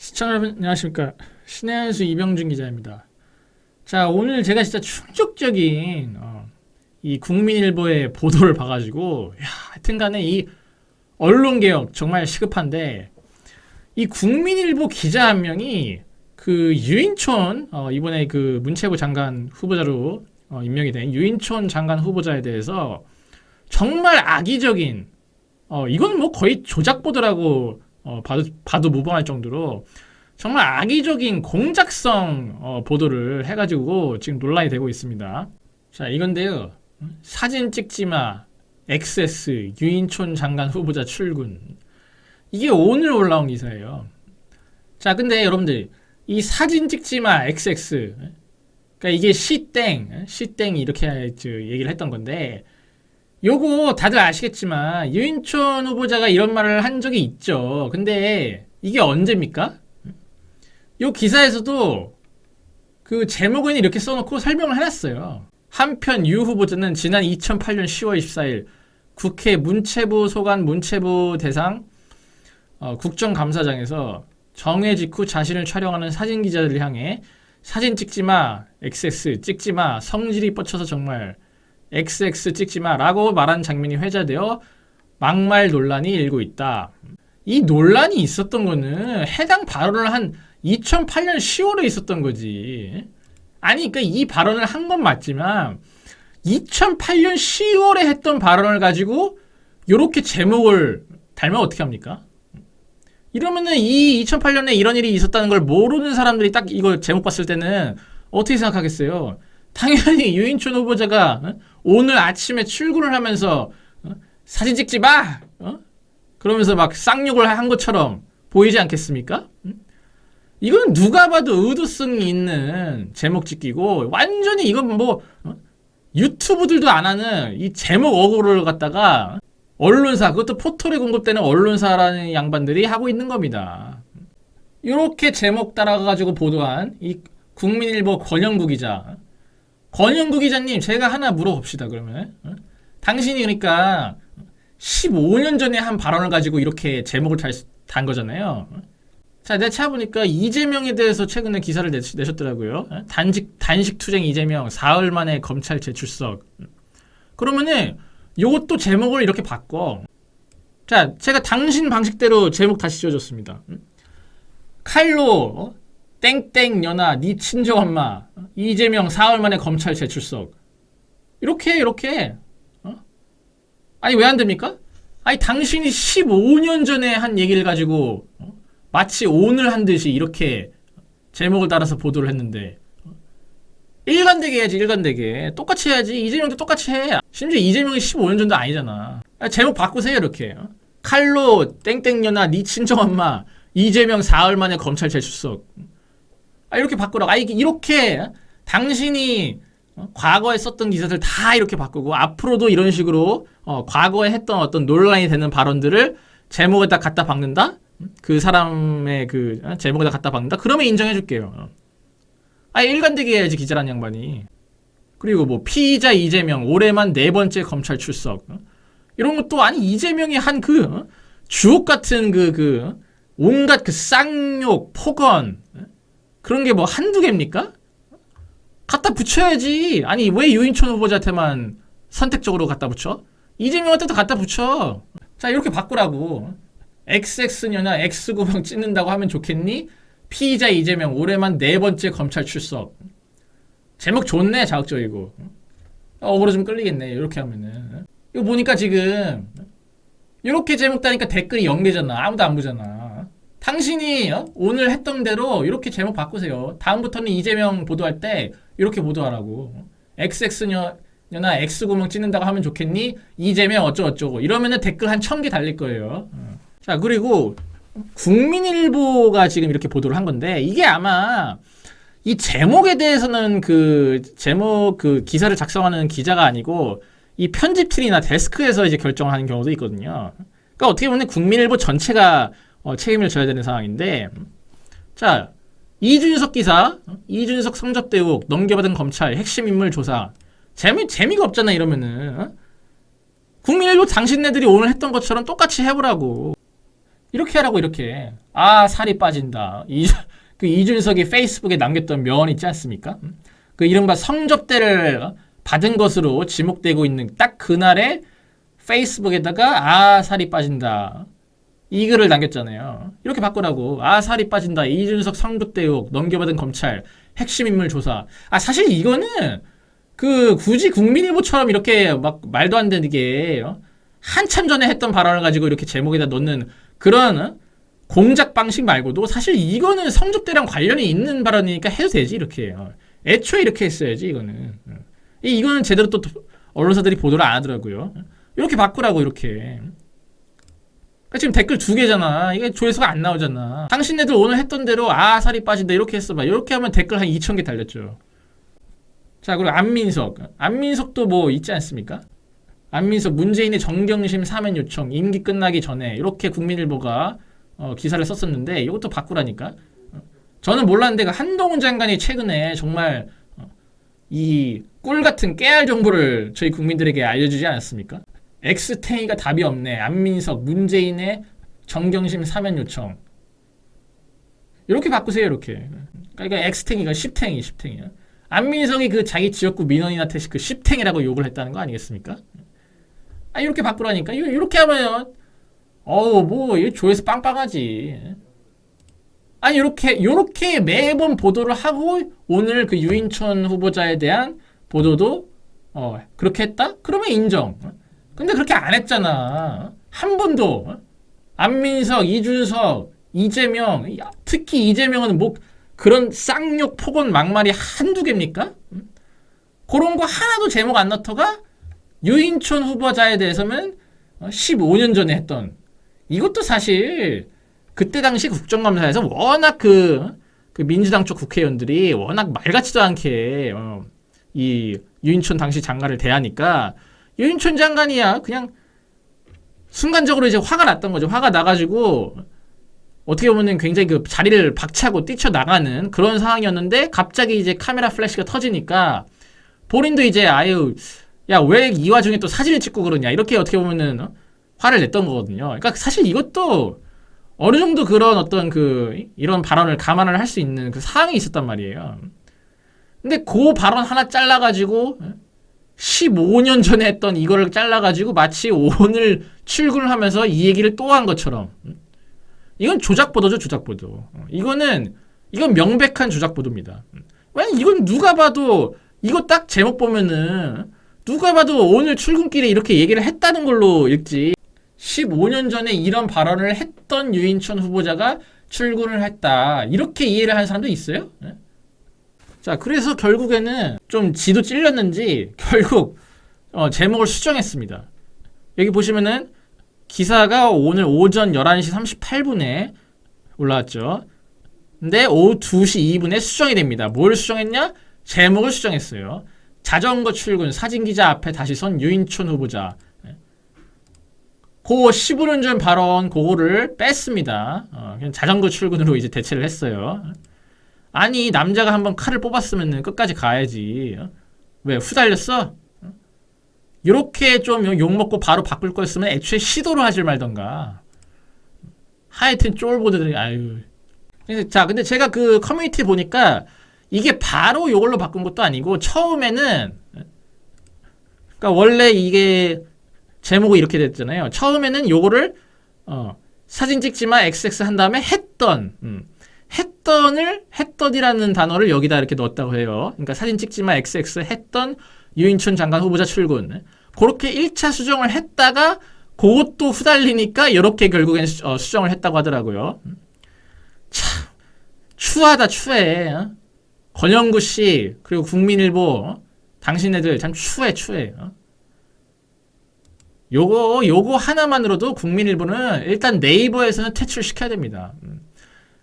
시청자 여러분 안녕하십니까. 신의 한수 이병준 기자입니다. 자, 오늘 제가 진짜 충격적인 이 국민일보의 보도를 봐가지고 하여튼간에 이 언론개혁 정말 시급한데, 이 국민일보 기자 한 명이 그 유인촌 이번에 그 문체부 장관 후보자로 임명이 된 유인촌 장관 후보자에 대해서 정말 악의적인, 이건 뭐 거의 조작 보도라고 봐도 무방할 정도로 정말 악의적인 공작성 보도를 해가지고 지금 논란이 되고 있습니다. 자, 이건데요. 사진 찍지마 XS 유인촌 장관 후보자 출근. 이게 오늘 올라온 기사예요. 자, 근데 여러분들 이 사진 찍지마 XX, 그러니까 이게 시땡이 이렇게 얘기를 했던 건데, 요거 다들 아시겠지만 유인촌 후보자가 이런 말을 한 적이 있죠. 근데 이게 언제입니까? 요 기사에서도 그 제목은 이렇게 써놓고 설명을 해놨어요. 한편 유 후보자는 지난 2008년 10월 24일 국회 문체부 소관 문체부 대상 국정감사장에서 정회 직후 자신을 촬영하는 사진 기자들을 향해 사진 찍지마, XX 찍지마, 성질이 뻗쳐서 정말 XX 찍지마 라고 말한 장면이 회자되어 막말 논란이 일고 있다. 이 논란이 있었던 거는 해당 발언을 한 2008년 10월에 있었던 거지. 아니, 그러니까 이 발언을 한 건 맞지만 2008년 10월에 했던 발언을 가지고 요렇게 제목을 달면 어떻게 합니까? 이러면은 이 2008년에 이런 일이 있었다는 걸 모르는 사람들이 딱 이거 제목 봤을 때는 어떻게 생각하겠어요? 당연히 유인촌 후보자가 오늘 아침에 출근을 하면서 사진 찍지 마! 그러면서 막 쌍욕을 한 것처럼 보이지 않겠습니까? 이건 누가 봐도 의도성이 있는 제목 짓기고, 완전히 이건 뭐 유튜브들도 안 하는 이 제목 어구를 갖다가 언론사, 그것도 포털에 공급되는 언론사라는 양반들이 하고 있는 겁니다. 이렇게 제목 따라가지고 보도한 이 국민일보 권영구 기자. 권영구 기자님, 제가 하나 물어봅시다. 그러면 당신이 그러니까 15년 전에 한 발언을 가지고 이렇게 제목을 단 거잖아요. 자, 내가 찾아보니까 이재명에 대해서 최근에 기사를 내셨더라고요. 단식 투쟁 이재명 4흘 만에 검찰 재출석. 그러면은 요것도 제목을 이렇게 바꿔. 자, 제가 당신 방식대로 제목 다시 지어줬습니다. 칼로 땡땡 연아 니 친정엄마 이재명 4월 만에 검찰 재출석. 이렇게 아니, 왜 안 됩니까? 아니, 당신이 15년 전에 한 얘기를 가지고 마치 오늘 한 듯이 이렇게 제목을 따라서 보도를 했는데, 일관되게 해야지. 일관되게 똑같이 해야지. 이재명도 똑같이 해. 심지어 이재명이 15년 전도 아니잖아. 제목 바꾸세요. 이렇게 칼로 땡땡 연아 니 친정엄마 이재명 4월 만에 검찰 재출석. 이렇게 바꾸라고. 이렇게 당신이 과거에 썼던 기사들 다 이렇게 바꾸고, 앞으로도 이런 식으로 과거에 했던 어떤 논란이 되는 발언들을 제목에다 갖다 박는다? 그 사람의 그 제목에다 갖다 박는다? 그러면 인정해줄게요. 일관되게 해야지, 기자란 양반이. 그리고 뭐 피의자 이재명 올해만 4번째 검찰 출석. 이런 것도, 아니, 이재명이 한 그 주옥 같은 온갖 그 쌍욕, 폭언, 그런 게 뭐 한두 개입니까? 갖다 붙여야지. 아니, 왜 유인촌 후보자한테만 선택적으로 갖다 붙여? 이재명한테도 갖다 붙여. 자, 이렇게 바꾸라고. XX년아 X구멍 찢는다고 하면 좋겠니? 피의자 이재명 올해만 4번째 검찰 출석. 제목 좋네. 자극적이고. 억울로 좀 끌리겠네. 이렇게 하면은. 이거 보니까 지금 이렇게 제목 따니까 댓글이 0개잖아. 아무도 안 보잖아. 당신이 오늘 했던 대로 이렇게 제목 바꾸세요. 다음부터는 이재명 보도할 때 이렇게 보도하라고. XX년아 X구멍 찢는다고 하면 좋겠니? 이재명 어쩌고저쩌고. 이러면은 댓글 한 1000개 달릴 거예요. 자, 그리고 국민일보가 지금 이렇게 보도를 한 건데, 이게 아마 이 제목에 대해서는 그 제목 그 기사를 작성하는 기자가 아니고 이 편집팀이나 데스크에서 이제 결정을 하는 경우도 있거든요. 그러니까 어떻게 보면 국민일보 전체가 책임을 져야 되는 상황인데, 자, 이준석 기사, 이준석 성접대 의혹 넘겨받은 검찰 핵심 인물 조사. 재미가 없잖아. 이러면은 국민일보 당신네들이 오늘 했던 것처럼 똑같이 해보라고. 이렇게 하라고 이렇게. 살이 빠진다. 그 이준석이 페이스북에 남겼던 면 있지 않습니까? 그 이른바 성접대를 받은 것으로 지목되고 있는 딱 그날에 페이스북에다가 살이 빠진다. 이 글을 남겼잖아요. 이렇게 바꾸라고. 살이 빠진다. 이준석 성접대 의혹 넘겨받은 검찰 핵심 인물 조사. 사실 이거는 굳이 국민일보처럼 이렇게 막 말도 안 되는 게 한참 전에 했던 발언을 가지고 이렇게 제목에다 넣는 그런 공작 방식 말고도 사실 이거는 성접대랑 관련이 있는 발언이니까 해도 되지 이렇게. 애초에 이렇게 했어야지 이거는. 이거는 제대로 또 언론사들이 보도를 안 하더라고요. 이렇게 바꾸라고 이렇게. 지금 댓글 2개잖아. 이게 조회수가 안 나오잖아. 당신네들 오늘 했던 대로 살이 빠진다 이렇게 했어 봐. 이렇게 하면 댓글 한 2,000개 달렸죠. 자, 그리고 안민석도 뭐 있지 않습니까? 안민석 문재인의 정경심 사면 요청 임기 끝나기 전에 이렇게 국민일보가 기사를 썼었는데 이것도 바꾸라니까. 저는 몰랐는데 한동훈 장관이 최근에 정말 이 꿀같은 깨알 정보를 저희 국민들에게 알려주지 않았습니까? 엑스탱이가 답이 없네. 안민석 문재인의 정경심 사면 요청 이렇게 바꾸세요 이렇게. 그러니까 엑스탱이가 10탱이야. 안민석이 그 자기 지역구 민원이나 택시 그 10탱이라고 욕을 했다는 거 아니겠습니까? 이렇게 바꾸라니까. 이렇게 하면 뭐 조회수 빵빵하지. 요렇게 매번 보도를 하고 오늘 그 유인천 후보자에 대한 보도도 그렇게 했다? 그러면 인정. 근데 그렇게 안 했잖아. 한 번도. 안민석, 이준석, 이재명, 특히 이재명은 뭐 그런 쌍욕, 폭언, 막말이 한두 개입니까? 그런 거 하나도 제목 안 넣다가 유인천 후보자에 대해서는 15년 전에 했던 이것도 사실 그때 당시 국정감사에서 워낙 그 민주당 쪽 국회의원들이 워낙 말 같지도 않게 이 유인천 당시 장관을 대하니까 유인천 장관이야 그냥 순간적으로 이제 화가 났던 거죠. 화가 나가지고 어떻게 보면은 굉장히 그 자리를 박차고 뛰쳐나가는 그런 상황이었는데 갑자기 이제 카메라 플래시가 터지니까 본인도 이제 야, 왜 이 와중에 또 사진을 찍고 그러냐 이렇게 어떻게 보면은 화를 냈던 거거든요. 그러니까 사실 이것도 어느 정도 그런 어떤 이런 발언을 감안을 할 수 있는 그 사항이 있었단 말이에요. 근데 그 발언 하나 잘라가지고 15년 전에 했던 이거를 잘라가지고 마치 오늘 출근을 하면서 이 얘기를 또 한 것처럼. 이건 조작보도죠, 조작보도. 이건 명백한 조작보도입니다. 왜냐면 이건 누가 봐도 이거 딱 제목 보면은 누가 봐도 오늘 출근길에 이렇게 얘기를 했다는 걸로 읽지. 15년 전에 이런 발언을 했던 유인천 후보자가 출근을 했다. 이렇게 이해를 하는 사람도 있어요? 자, 그래서 결국에는 좀 지도 찔렸는지 결국 제목을 수정했습니다. 여기 보시면은 기사가 오늘 오전 11시 38분에 올라왔죠. 근데 오후 2시 2분에 수정이 됩니다. 뭘 수정했냐? 제목을 수정했어요. 자전거 출근 사진기자 앞에 다시 선 유인천 후보자. 그 15년 전 발언 그거를 뺐습니다. 그냥 자전거 출근으로 이제 대체를 했어요. 아니 남자가 한번 칼을 뽑았으면 끝까지 가야지. 왜 후달렸어? 이렇게 좀 욕먹고 바로 바꿀 거였으면 애초에 시도를 하질 말던가. 하여튼 쫄보들이 자, 근데 제가 그 커뮤니티 보니까 이게 바로 이걸로 바꾼 것도 아니고 처음에는 그러니까 원래 이게 제목이 이렇게 됐잖아요. 처음에는 요거를 사진 찍지마 XX 한 다음에 했던이라는 단어를 여기다 이렇게 넣었다고 해요. 그러니까 사진 찍지마 XX 했던 유인천 장관 후보자 출근. 그렇게 1차 수정을 했다가 그것도 후달리니까 이렇게 결국엔 수정을 했다고 하더라고요. 참 추하다 추해. 권영구 씨 그리고 국민일보 당신네들 참 추해. 요거 하나만으로도 국민일보는 일단 네이버에서는 퇴출시켜야 됩니다.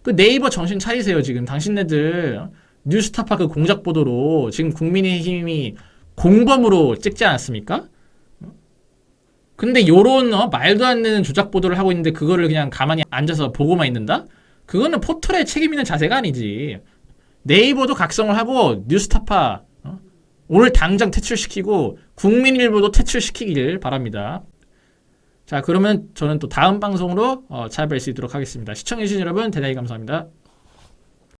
그 네이버 정신 차리세요. 지금 당신네들 뉴스타파 그 공작 보도로 지금 국민의힘이 공범으로 찍지 않았습니까? 근데 요런 말도 안 되는 조작 보도를 하고 있는데 그거를 그냥 가만히 앉아서 보고만 있는다? 그거는 포털에 책임 있는 자세가 아니지. 네이버도 각성을 하고 뉴스타파 오늘 당장 퇴출시키고 국민일보도 퇴출시키길 바랍니다. 자, 그러면 저는 또 다음 방송으로 찾아뵐 수 있도록 하겠습니다. 시청해주신 여러분 대단히 감사합니다.